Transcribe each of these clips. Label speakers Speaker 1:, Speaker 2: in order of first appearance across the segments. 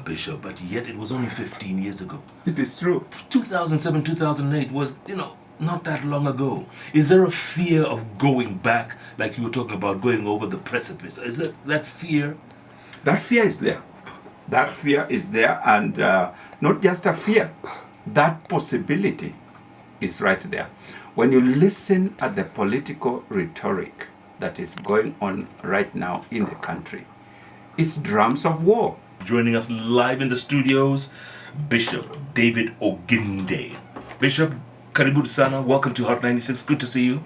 Speaker 1: Bishop, but yet it was only 15 years ago.
Speaker 2: It is true.
Speaker 1: 2007, 2008 was, not that long ago. Is there a fear of going back, like you were talking about, going over the precipice? Is it that fear?
Speaker 2: That fear is there. That fear is there, and not just a fear. That possibility is right there. When you listen at the political rhetoric that is going on right now in the country, it's drums of war.
Speaker 1: Joining us live in the studios, Bishop David Oginge. Bishop, karibu sana. Welcome to Hot 96. Good to see you.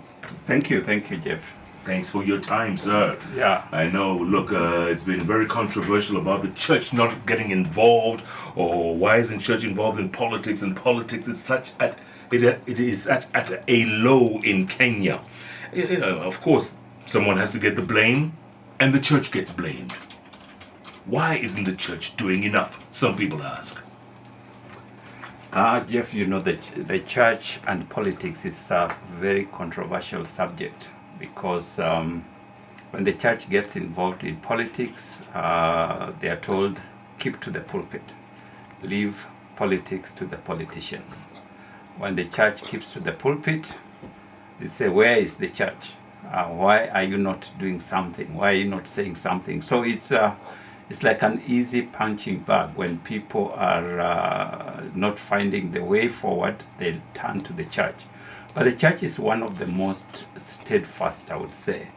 Speaker 2: Thank you, Jeff.
Speaker 1: Thanks for your time, sir.
Speaker 2: Yeah.
Speaker 1: I know, look, it's been very controversial about the church not getting involved, or why isn't church involved in politics, and politics is it is at a low in Kenya. Of course, someone has to get the blame, and the church gets blamed. Why isn't the church doing enough? Some people ask.
Speaker 2: Jeff, the church and politics is a very controversial subject because when the church gets involved in politics, they are told, keep to the pulpit, leave politics to the politicians. When the church keeps to the pulpit, they say, where is the church? Why are you not doing something? Why are you not saying something? So it's like an easy punching bag. When people are not finding the way forward, they turn to the church. But the church is one of the most steadfast, I would say,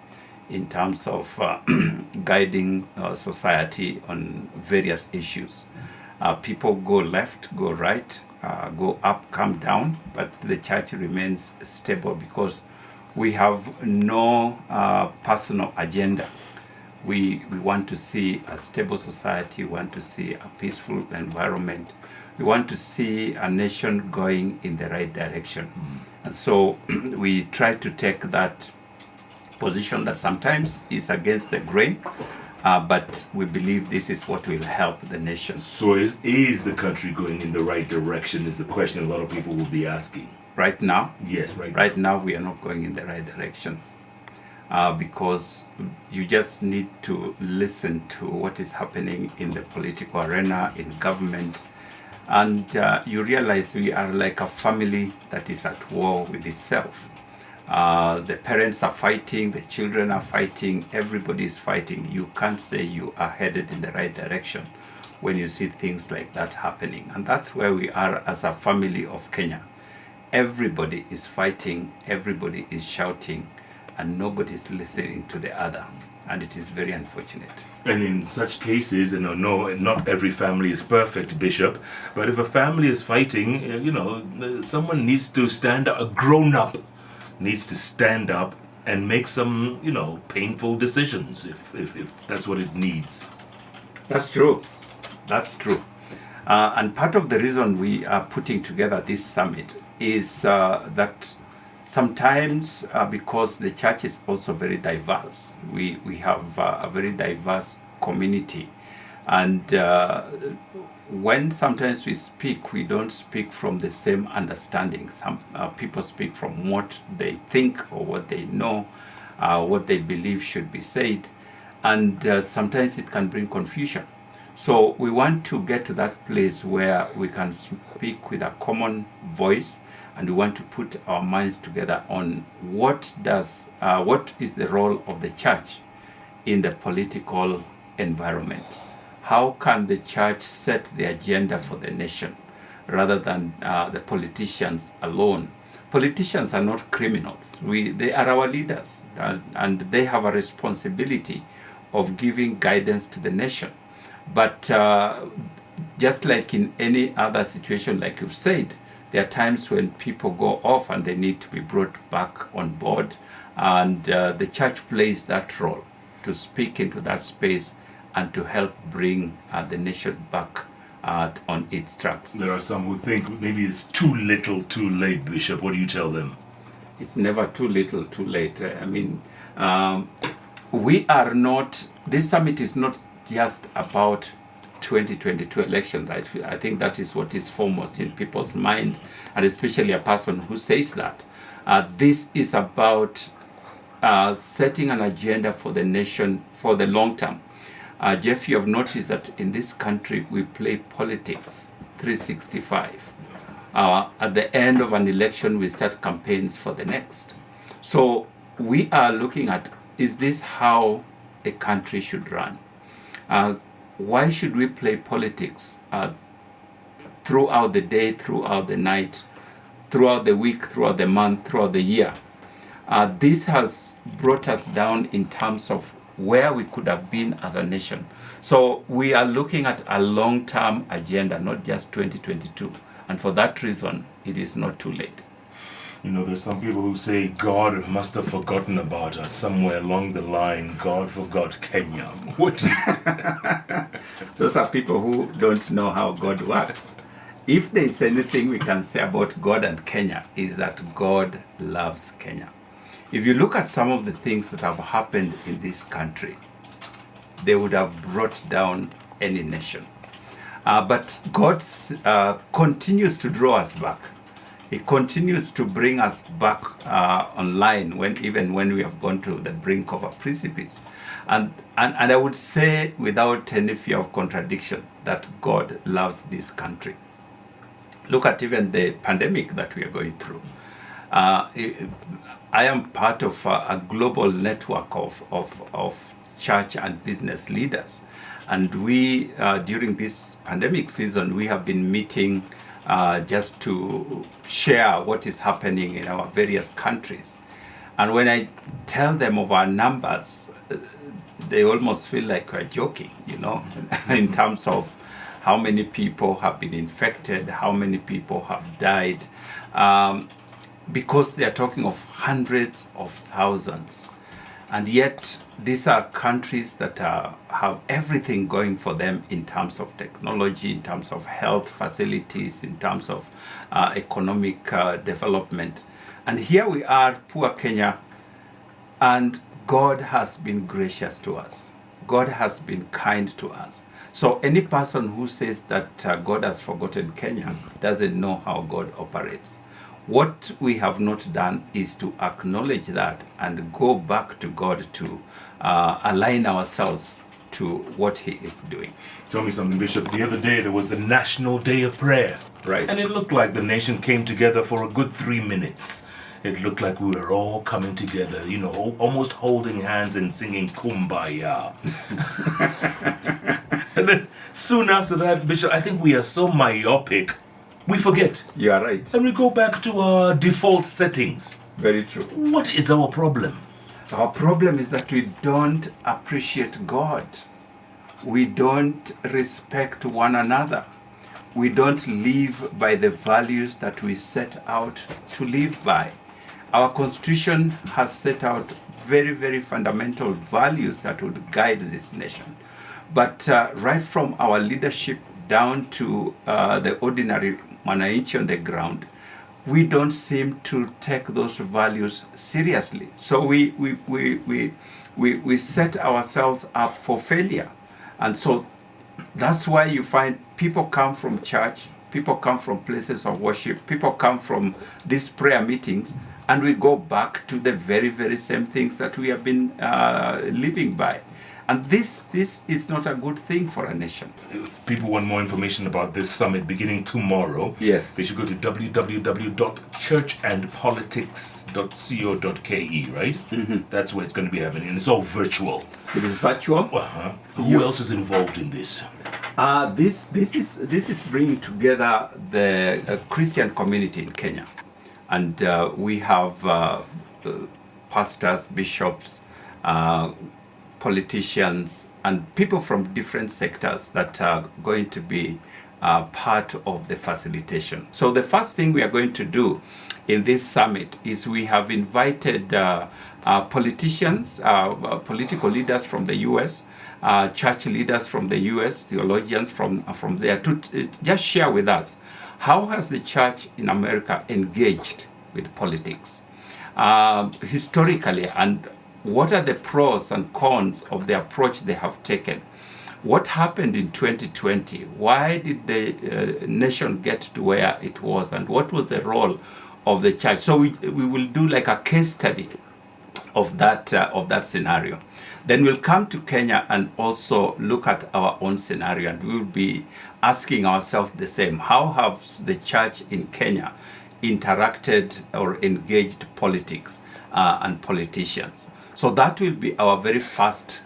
Speaker 2: in terms of guiding society on various issues. People go left, go right, go up, come down, but the church remains stable because we have no personal agenda. We want to see a stable society, we want to see a peaceful environment, we want to see a nation going in the right direction. And so we try to take that position that sometimes is against the grain, but we believe this is what will help the nation.
Speaker 1: So is the country going in the right direction is the question a lot of people will be asking.
Speaker 2: Right now?
Speaker 1: Yes,
Speaker 2: right now we are not going in the right direction. Because you just need to listen to what is happening in the political arena, in government, and you realize we are like a family that is at war with itself. The parents are fighting, the children are fighting, everybody is fighting. You can't say you are headed in the right direction when you see things like that happening. And that's where we are as a family of Kenya. Everybody is fighting, everybody is shouting, and nobody is listening to the other, and it is very unfortunate.
Speaker 1: And in such cases, no, not every family is perfect, Bishop, but if a family is fighting, someone needs to stand up, a grown-up needs to stand up and make some, painful decisions if that's what it needs.
Speaker 2: That's true. And part of the reason we are putting together this summit is that sometimes because the church is also very diverse, we have a very diverse community, and when sometimes we speak, we don't speak from the same understanding. Some people speak from what they think or what they know, what they believe should be said, and sometimes it can bring confusion. So we want to get to that place where we can speak with a common voice, and we want to put our minds together on what is the role of the church in the political environment. How can the church set the agenda for the nation rather than the politicians alone? Politicians are not criminals. They are our leaders, and they have a responsibility of giving guidance to the nation. But just like in any other situation, like you've said, there are times when people go off and they need to be brought back on board, and the church plays that role to speak into that space and to help bring the nation back on its tracks. There are some who think maybe it's too little, too late, Bishop. What do you tell them? It's never too little, too late. We are not, this summit is not just about 2022 election, right? I think that is what is foremost in people's minds, and especially a person who says that. This is about setting an agenda for the nation for the long term. Jeff, you have noticed that in this country we play politics 365. At the end of an election, we start campaigns for the next. So we are looking at, is this how a country should run? Why should we play politics throughout the day, throughout the night, throughout the week, throughout the month, throughout the year? This has brought us down in terms of where we could have been as a nation. So we are looking at a long-term agenda, not just 2022. And for that reason, it is not too late.
Speaker 1: You know, there's some people who say God must have forgotten about us somewhere along the line. God forgot Kenya. What?
Speaker 2: Those are people who don't know how God works. If there is anything we can say about God and Kenya, is that God loves Kenya. If you look at some of the things that have happened in this country, they would have brought down any nation. But God continues to draw us back. He continues to bring us back online, even when we have gone to the brink of a precipice. And I would say, without any fear of contradiction, that God loves this country. Look at even the pandemic that we are going through. I am part of a global network of church and business leaders. And we, during this pandemic season, we have been meeting just to share what is happening in our various countries. And when I tell them of our numbers, they almost feel like we're joking, you know, in terms of how many people have been infected, how many people have died, because they are talking of hundreds of thousands. And yet, these are countries that have everything going for them in terms of technology, in terms of health facilities, in terms of economic development. And here we are, poor Kenya, and God has been gracious to us. God has been kind to us. So any person who says that God has forgotten Kenya doesn't know how God operates. What we have not done is to acknowledge that and go back to God to align ourselves to what He is doing.
Speaker 1: Tell me something, Bishop. The other day there was the National Day of Prayer.
Speaker 2: Right.
Speaker 1: And it looked like the nation came together for a good 3 minutes. It looked like we were all coming together, you know, almost holding hands and singing Kumbaya. And then soon after that, Bishop, I think we are so myopic, we forget.
Speaker 2: You are right.
Speaker 1: And we go back to our default settings.
Speaker 2: Very true.
Speaker 1: What is our problem?
Speaker 2: Our problem is that we don't appreciate God. We don't respect one another. We don't live by the values that we set out to live by. Our Constitution has set out very, very fundamental values that would guide this nation. But right from our leadership down to the ordinary mwananchi on the ground, we don't seem to take those values seriously. So we set ourselves up for failure. And so that's why you find people come from church, people come from places of worship, people come from these prayer meetings, and we go back to the very, very same things that we have been living by. And this is not a good thing for a nation.
Speaker 1: If people want more information about this summit beginning tomorrow,
Speaker 2: yes,
Speaker 1: they should go to www.churchandpolitics.co.ke, right? Mm-hmm. That's where it's going to be happening, and it's all virtual.
Speaker 2: It is virtual.
Speaker 1: Uh-huh. Who else is involved in this?
Speaker 2: This is bringing together the Christian community in Kenya, and we have pastors, bishops, politicians, and people from different sectors that are going to be part of the facilitation. So the first thing we are going to do in this summit is we have invited politicians, political leaders from the US, church leaders from the US, theologians from there, to just share with us how has the church in America engaged with politics historically, and what are the pros and cons of the approach they have taken? What happened in 2020? Why did the nation get to where it was? And what was the role of the church? So we will do like a case study of that scenario. Then we'll come to Kenya and also look at our own scenario, and we'll be asking ourselves the same. How has the church in Kenya interacted or engaged politics and politicians? So that will be our very first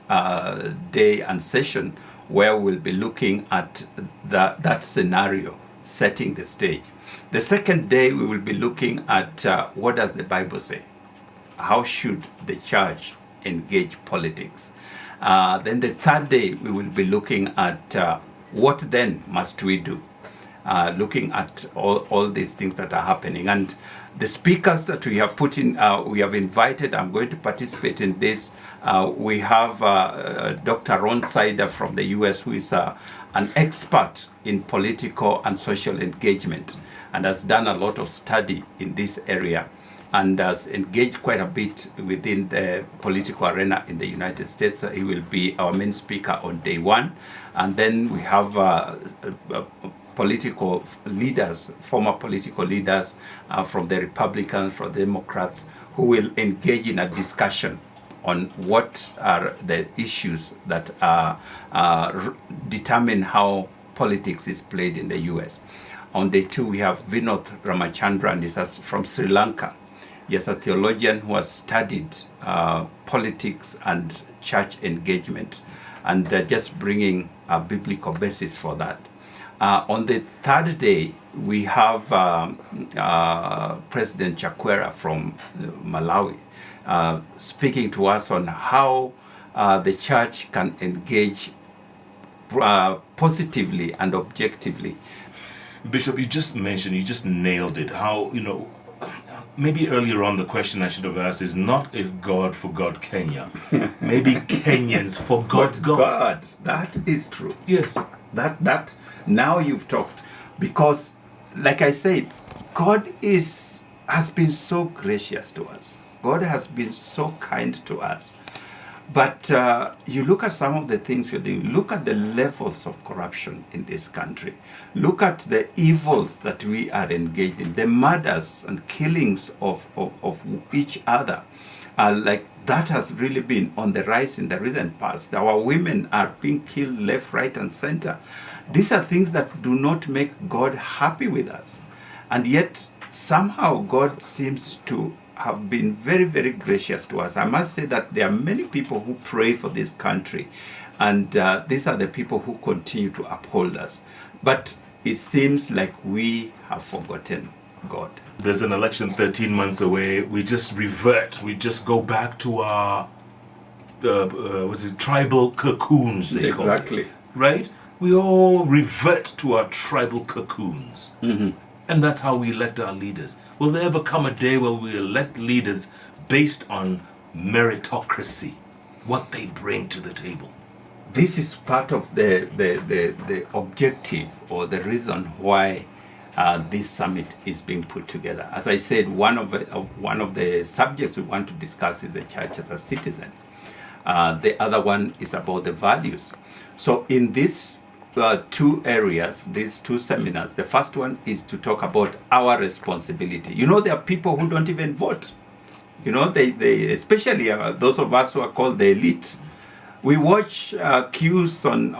Speaker 2: day and session, where we'll be looking at that scenario, setting the stage. The second day, we will be looking at what does the Bible say? How should the church engage politics? Then the third day, we will be looking at what then must we do? Looking at all these things that are happening. And the speakers that we have put in, we have invited, I'm going to participate in this. We have Dr. Ron Sider from the US, who is an expert in political and social engagement and has done a lot of study in this area and has engaged quite a bit within the political arena in the United States. He will be our main speaker on day one. And then we have political leaders, former political leaders from the Republicans, from the Democrats, who will engage in a discussion on what are the issues that determine how politics is played in the US. On day two, we have Vinod Ramachandran. He's from Sri Lanka. He is a theologian who has studied politics and church engagement, and just bringing a biblical basis for that. On the third day, we have President Chakwera from Malawi speaking to us on how the church can engage positively and objectively.
Speaker 1: Bishop, you just mentioned, you just nailed it. How, maybe earlier on the question I should have asked is not if God forgot Kenya. Maybe Kenyans forgot God.
Speaker 2: God. That is true.
Speaker 1: Yes.
Speaker 2: That now you've talked. Because, like I said, God has been so gracious to us. God has been so kind to us. But you look at some of the things we're doing. Look at the levels of corruption in this country. Look at the evils that we are engaged in. The murders and killings of each other. Like that has really been on the rise in the recent past. Our women are being killed left, right, and center. These are things that do not make God happy with us. And yet, somehow God seems to have been very, very gracious to us. I must say that there are many people who pray for this country, and these are the people who continue to uphold us. But it seems like we have forgotten God.
Speaker 1: There's an election 13 months away. We just revert. We just go back to our tribal cocoons, they call it.
Speaker 2: Exactly.
Speaker 1: Right? We all revert to our tribal cocoons.
Speaker 2: Mm-hmm.
Speaker 1: And that's how we elect our leaders. Will there ever come a day where we elect leaders based on meritocracy, what they bring to the table?
Speaker 2: This is part of the objective or the reason why this summit is being put together. As I said, one of the subjects we want to discuss is the church as a citizen. The other one is about the values. So in this two areas, these two seminars. The first one is to talk about our responsibility. There are people who don't even vote. They especially those of us who are called the elite. We watch queues on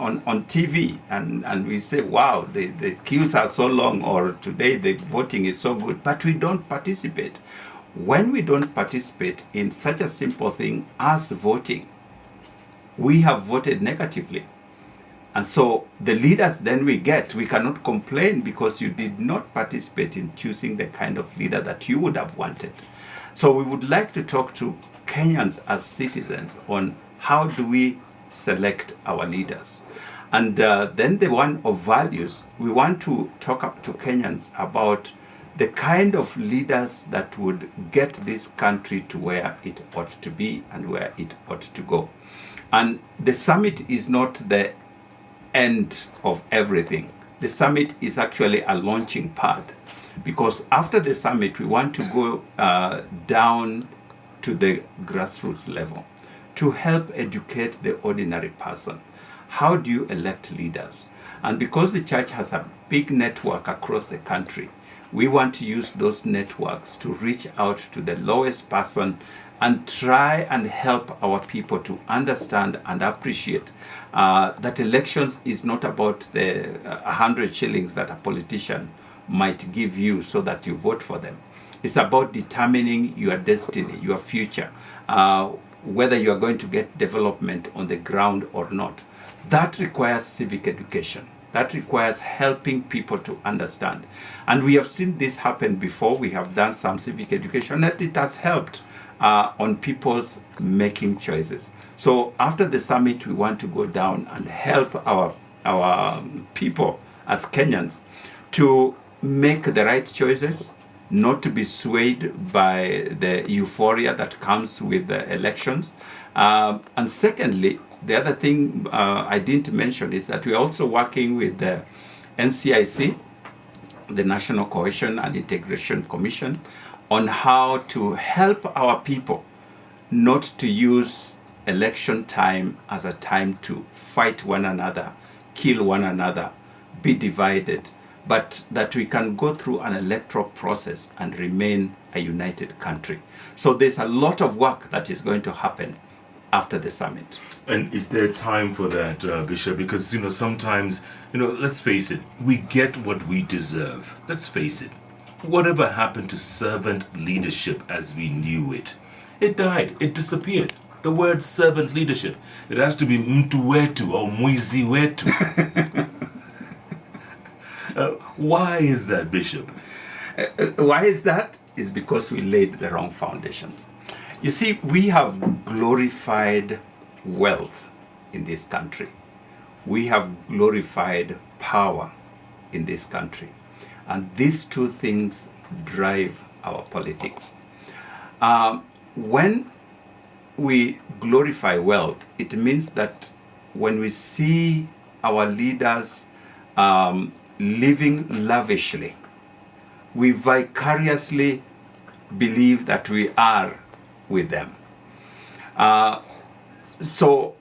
Speaker 2: TV and we say, wow, the queues are so long, or today the voting is so good, but we don't participate. When we don't participate in such a simple thing as voting, we have voted negatively. And so the leaders then we cannot complain because you did not participate in choosing the kind of leader that you would have wanted. So we would like to talk to Kenyans as citizens on how do we select our leaders. And then the one of values, we want to talk up to Kenyans about the kind of leaders that would get this country to where it ought to be and where it ought to go. And the summit is not the end of everything. The summit is actually a launching pad, because after the summit we want to go down to the grassroots level to help educate the ordinary person. How do you elect leaders? And because the church has a big network across the country, we want to use those networks to reach out to the lowest person and try and help our people to understand and appreciate that elections is not about the 100 shillings that a politician might give you so that you vote for them. It's about determining your destiny, your future, whether you are going to get development on the ground or not. That requires civic education. That requires helping people to understand. And we have seen this happen before. We have done some civic education, and it has helped on people's making choices. So after the summit, we want to go down and help our people as Kenyans to make the right choices, not to be swayed by the euphoria that comes with the elections. And secondly, the other thing I didn't mention is that we're also working with the NCIC, the National Cohesion and Integration Commission, on how to help our people not to use election time as a time to fight one another, kill one another, be divided, but that we can go through an electoral process and remain a united country. So there's a lot of work that is going to happen after the summit.
Speaker 1: And is there time for that, Bishop? Because, sometimes, let's face it, we get what we deserve. Let's face it. Whatever happened to servant leadership as we knew it? It died. It disappeared. The word servant leadership, it has to be mtu wetu or mwizi wetu. Why is that, Bishop?
Speaker 2: Why is that? Is because we laid the wrong foundations. You see, we have glorified wealth in this country. We have glorified power in this country. And these two things drive our politics. When we glorify wealth, it means that when we see our leaders living lavishly, we vicariously believe that we are with them. So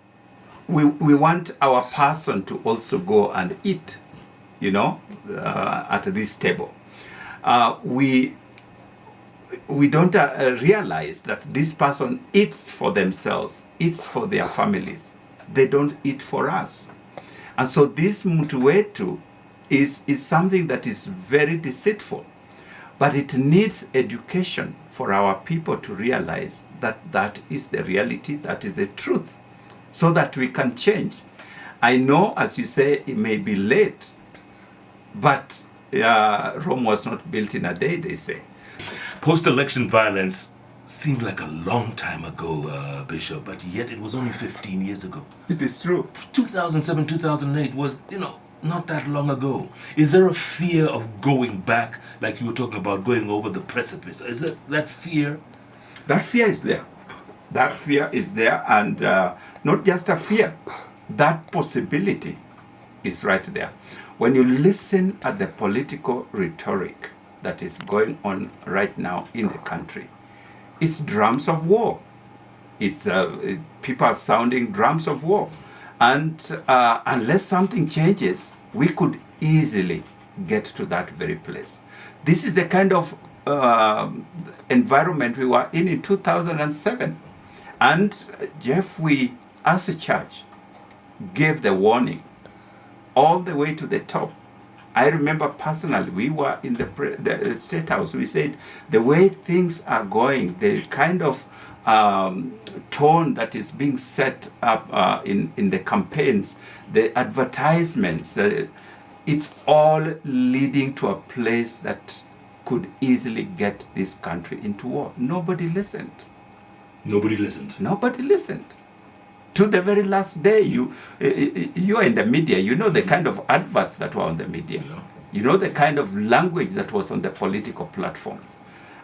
Speaker 2: we want our person to also go and eat, at this table. We don't realize that this person eats for themselves, eats for their families. They don't eat for us. And so this mtu wetu is something that is very deceitful. But it needs education for our people to realize that that is the reality, that is the truth, so that we can change. I know, as you say, it may be late, but Rome was not built in a day, they say.
Speaker 1: Post-election violence seemed like a long time ago, Bishop, but yet it was only 15 years ago.
Speaker 2: It is true.
Speaker 1: 2007, 2008 was, not that long ago. Is there a fear of going back, like you were talking about, going over the precipice? Is it that fear?
Speaker 2: That fear is there. That fear is there, and not just a fear. That possibility is right there. When you listen at the political rhetoric that is going on right now in the country, it's drums of war. It's people are sounding drums of war. And unless something changes, we could easily get to that very place. This is the kind of environment we were in 2007. And Jeff, we, as a church, gave the warning all the way to the top. I remember personally, we were in the State House. We said, the way things are going, the kind of tone that is being set up in the campaigns, the advertisements, it's all leading to a place that could easily get this country into war. Nobody listened.
Speaker 1: Nobody listened.
Speaker 2: Nobody listened. To the very last day, you are in the media, you know the kind of adverts that were on the media. Yeah. You know the kind of language that was on the political platforms.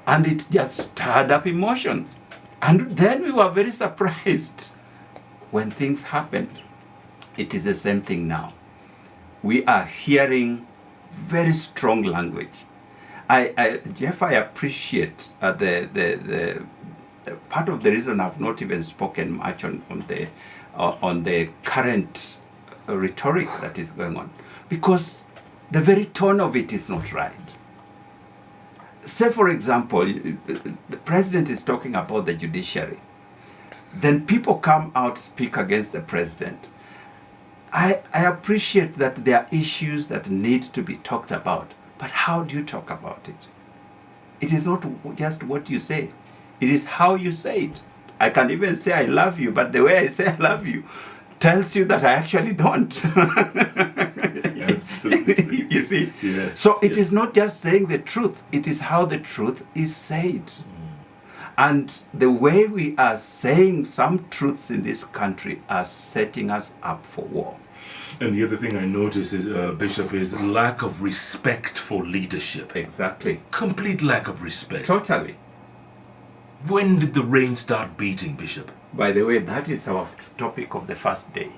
Speaker 2: And it just stirred up emotions. And then we were very surprised when things happened. It is the same thing now. We are hearing very strong language. Jeff, I appreciate the part of the reason I've not even spoken much on the current rhetoric that is going on, because the very tone of it is not right. say for example, the president is talking about the judiciary. Then people come out speak against the president. I appreciate that there are issues that need to be talked about, but how do you talk about it? It is not just what you say, it is how you say it. I can even say I love you, but the way I say I love you tells you that I actually don't.
Speaker 1: Absolutely.
Speaker 2: You see?
Speaker 1: Yes.
Speaker 2: So it
Speaker 1: yes.
Speaker 2: is not just saying the truth, it is how the truth is said. And the way we are saying some truths in this country are setting us up for war.
Speaker 1: And the other thing I notice, Bishop, is lack of respect for leadership.
Speaker 2: Exactly.
Speaker 1: Complete lack of respect.
Speaker 2: Totally.
Speaker 1: When did the rain start beating, Bishop?
Speaker 2: By the way, that is our topic of the first day.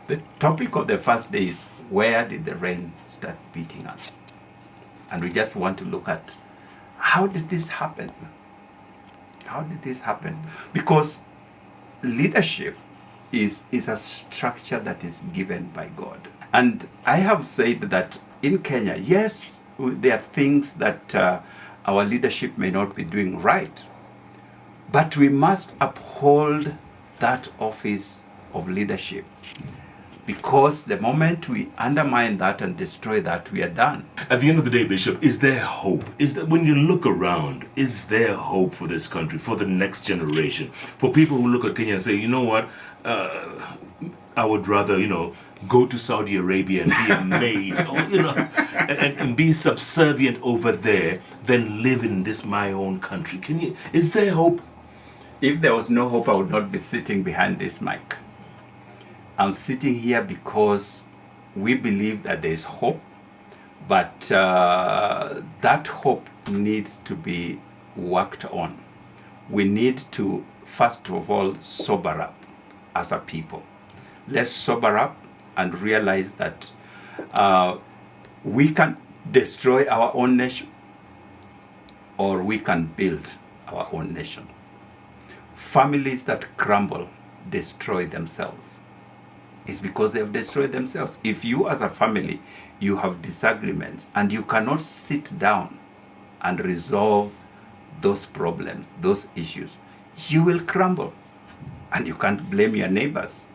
Speaker 2: The topic of the first day is, where did the rain start beating us? And we just want to look at, how did this happen? How did this happen? Because leadership is a structure that is given by God. And I have said that in Kenya, yes, there are things that our leadership may not be doing right, but we must uphold that office of leadership, because the moment we undermine that and destroy that, we are done.
Speaker 1: At the end of the day, Bishop, is there hope? Is that when you look around, is there hope for this country, for the next generation, for people who look at Kenya and say, you know what, I would rather, go to Saudi Arabia and be a maid, or, and be subservient over there than live in this my own country? Is there hope?
Speaker 2: If there was no hope, I would not be sitting behind this mic. I'm sitting here because we believe that there is hope, but that hope needs to be worked on. We need to, first of all, sober up as a people. Let's sober up and realize that we can destroy our own nation, or we can build our own nation. Families that crumble destroy themselves. It's because they have destroyed themselves. If you as a family, you have disagreements and you cannot sit down and resolve those problems, those issues, you will crumble. And you can't blame your neighbors.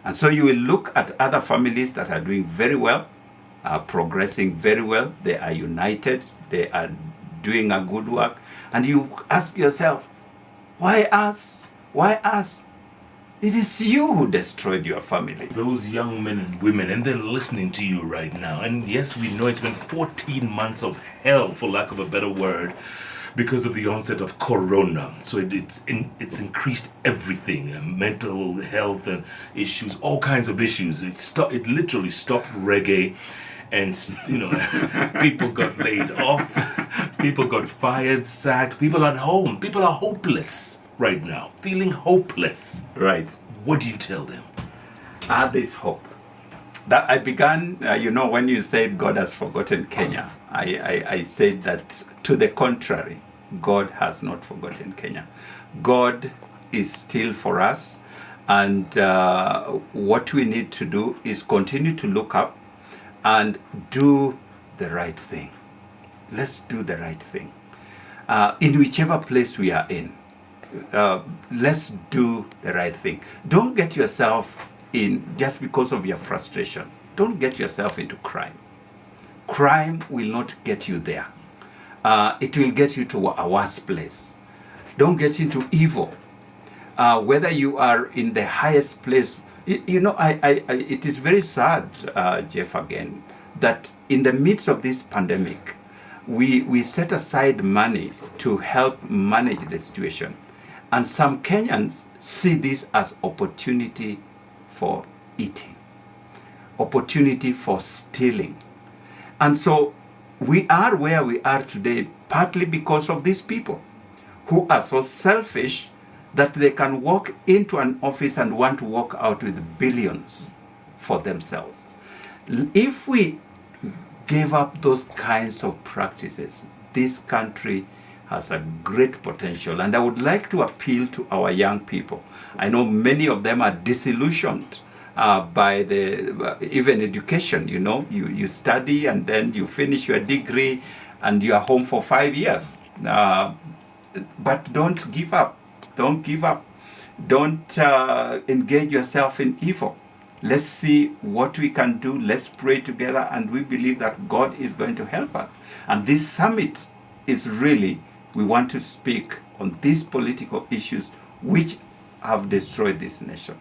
Speaker 2: And so you will look at other families that are doing very well, are progressing very well, they are united, they are doing a good work, and you ask yourself, why us? Why us? It is you who destroyed your family.
Speaker 1: Those young men and women, and they're listening to you right now. And yes, we know it's been 14 months of hell, for lack of a better word, because of the onset of Corona. So it's increased everything, mental health and issues, all kinds of issues. It literally stopped reggae, and people got laid off, people got fired, sacked, people at home, people are hopeless right now, feeling hopeless.
Speaker 2: Right.
Speaker 1: What do you tell them?
Speaker 2: There's hope. That I began, when you said God has forgotten Kenya, I said that to the contrary, God has not forgotten Kenya. God is still for us, and what we need to do is continue to look up and do the right thing. Let's do the right thing. In whichever place we are in, let's do the right thing. Don't get yourself in, just because of your frustration, don't get yourself into crime. Crime will not get you there. It will get you to a worse place. Don't get into evil. Whether you are in the highest place, it is very sad, Jeff, again, that in the midst of this pandemic, we set aside money to help manage the situation. And some Kenyans see this as opportunity for eating, opportunity for stealing. And so we are where we are today partly because of these people who are so selfish that they can walk into an office and want to walk out with billions for themselves. If we gave up those kinds of practices, this country has a great potential. And I would like to appeal to our young people. I know many of them are disillusioned by even education. You study and then you finish your degree and you are home for 5 years. But don't give up. Don't give up. Don't engage yourself in evil. Let's see what we can do. Let's pray together, and we believe that God is going to help us. And this summit is really, we want to speak on these political issues which have destroyed this nation.